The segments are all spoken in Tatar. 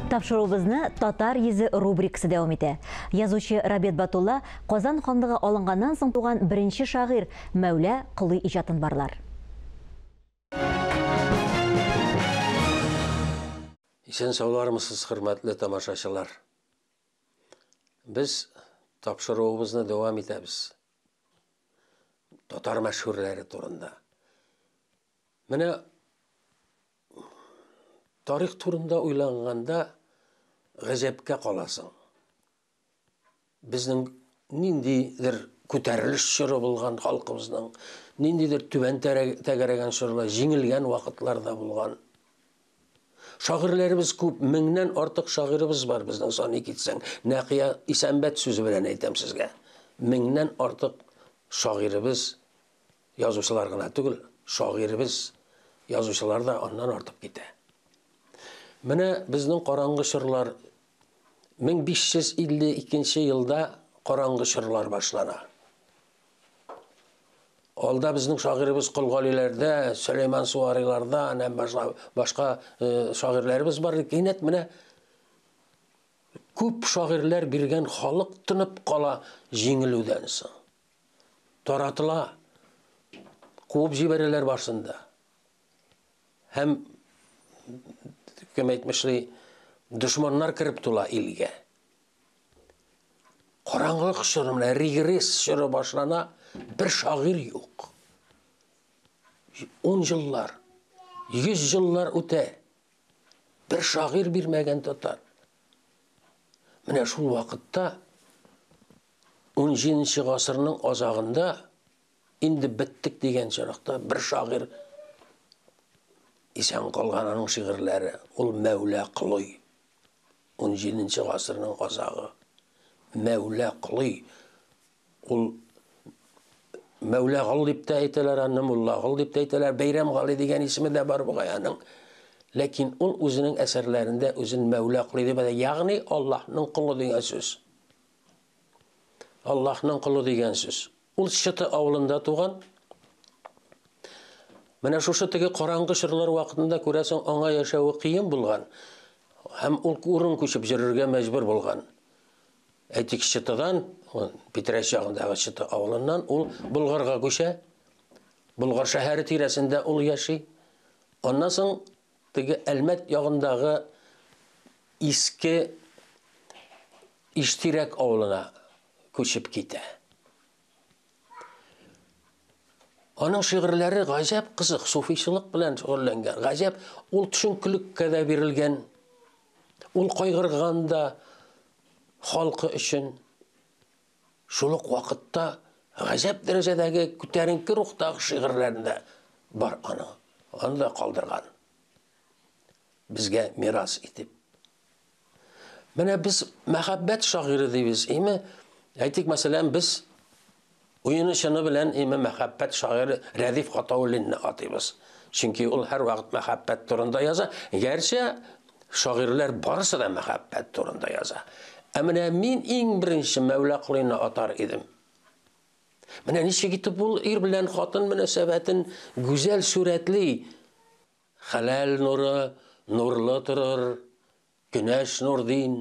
Тапшыруыбызны «Татар йөзе» рубрикасы дәвам итә. Язучы Рабет Батулла Казан ханлыгы алынганнан соң туган беренче шагыйрь Мәүлә Кылый иҗатын барлар. Исән саулармысыз, хөрмәтле тамашачылар. Без тапшыруыбызны дәвам итәбез. Татар мәшһүрләре турында. Менә тарих турында уйланганда гаҗәпкә каласың. Безнең ниндидер күтәрелеш чоры булган халкыбызның, ниндидер түбән тәгәрәгән чорлар, җиңелгән вакытларда булган. Шагыйрьләребез күп, меңнән артык шагыйрыбыз бар безнең, саны китсәң. Нәкыя Исәнбәт сүзе белән әйтәм сезгә. Меңнән артык шагыйрыбыз, язучылар гына түгел, шагыйрыбыз, язучылар да аннан артып китә. Менә безнең караңгы чорлар 1552 елда караңгы чорлар башлана. Алда безнең шагыйрыбыз Кулгалиләрдә, Сөләйман Суариларда, башка шагыйрьләребез бар. Кинәт менә күп шагыйрьләр биргән халык тынып кала җиңелүдән соң. Таратыла, куып җибәрәләр башында. Һәм кем әйтмешли, дошманнар кирип тула илгә. Караңгылык чоры менә регресс чоры башлана, бер шагыйрь юк. 10 еллар, 100 еллар үтә. Бер шагыйрь бирмәгән татар. Менә шул вакытта 17нче гасырның азагында инде биттек дигән чакта бер шагыйрь исән калган, аның шигырьләре, ул Мәүлә Кылый. 17нче гасырның азагы. Мәүлә Кылый. Ул Мәүлә Гал дип тә әйтәләр, аны Мулла Гал дип тә әйтәләр, Бәйрәм Гали дигән исеме дә бар бугай аның. Ләкин ул үзенең әсәрләрендә үзен Мәүлә Кылый дип әйтә, ягъни Аллаһның кулы дигән сүз. Аллаһның кулы дигән сүз. Ул Чыты авылында туган. Менә шушы теге караңгы чорлар вакытында күрәсең, аңа яшәүе кыен булган. Һәм ул урын күчеп йөрергә мәҗбүр булган. Әйтик, Чытыдан, Питрәч ягындагы Чыты авылыннан ул Булгарга күчә. Булгар шәһәре тирәсендә ул яши. Аннан соң теге Әлмәт ягындагы иске Иштирәк авылына күчеп китә. Аның шигырьләре гаҗәп кызык, суфийчылык белән шөгыльләнгән. Гаҗәп, ул төшенкелеккә дә бирелгән. Ул кайгырганда халкы өчен. Шул ук вакытта гаҗәп дәрәҗәдәге күтәренке рухтагы шигырьләрендә бар аның. Аны да калдырган. Безгә мирас итеп. Менә без мәхәббәт шагыйры дибез. Әйтик, мәсәлән, без уйынышыны белән мәхәббәт шагыйры Рәдиф Гатауллинны атыйбыз. Чөнки ул һәр вакыт мәхәббәт турында яза. Гәрчә шагыйрьләр барысы да мәхәббәт турында яза. Ә менә мин иң беренче Мәүлә Кылыйны атар идем. Менә ничек итеп ул ир белән хатын мөнәсәбәтен гүзәл сурәтли. Хәләл нуры нурлы торыр, Көнәш Нурдин,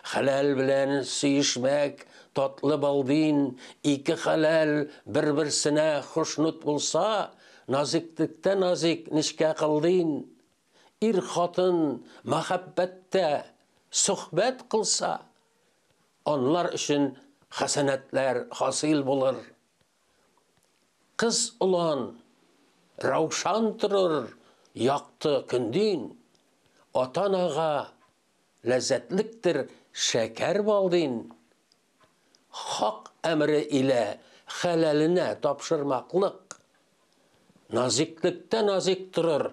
хәләл белән сөешмәк, татлы балдин, ике хәләл бер-берсенә хушнут булса, назиклектә назик нишкә кылдин. Ир хатын мәхәббәттә сөхбәт кылса, анлар өчен хәсәнәтләр хасил булыр. Кыз улан раушан торыр, якты көндин, ата-анага ләззәтлектер шәкәр балдин. Хак әмре илә хәләленә тапшырмаклык, назиклектә назик торыр,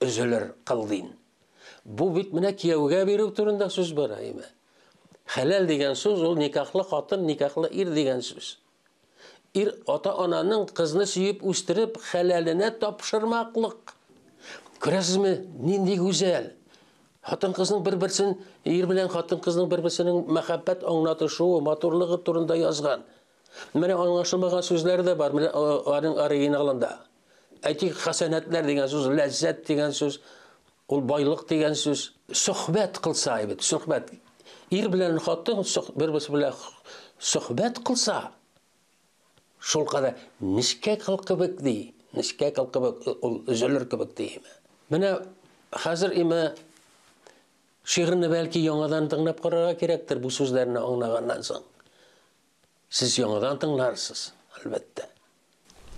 өзелер кылдин. Бу бит менә кияүгә бирү турында сүз бар. Хәләл дигән сүз ул никахлы хатын, никахлы ир дигән сүз. Ир ата-ананың кызны сөеп үстереп хәләленә тапшырмаклык. Күрәсезме, нинди гүзәл. Хатын-кызның бер-берсен, ир белән хатын-кызның бер-берсенең мәхәббәт аңлатышуы, матурлыгы турында язган. Менә аңлашылмаган сүзләр дә бар, менә аның оригиналында. Әйтик, хәсәнәтләр дигән сүз, ләззәт дигән сүз, Ул байлык дигән сүз сөхбәт кылса бит, сөхбәт. Ир белән хатын бер-берсе белән сөхбәт кылса, шул кадәр нишкә кыл кебек ди, нишкә кыл кебек ул үзелер кебек ди. Менә хәзер име шигырьне бәлки яңадан тыңлап карарга кирәктер бу сүзләрне аңлаганнан соң. Сез яңадан тыңларсыз, әлбәттә.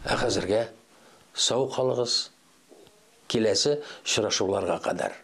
Хәзергә сау калыгыз. Киләсе очрашуларга кадәр.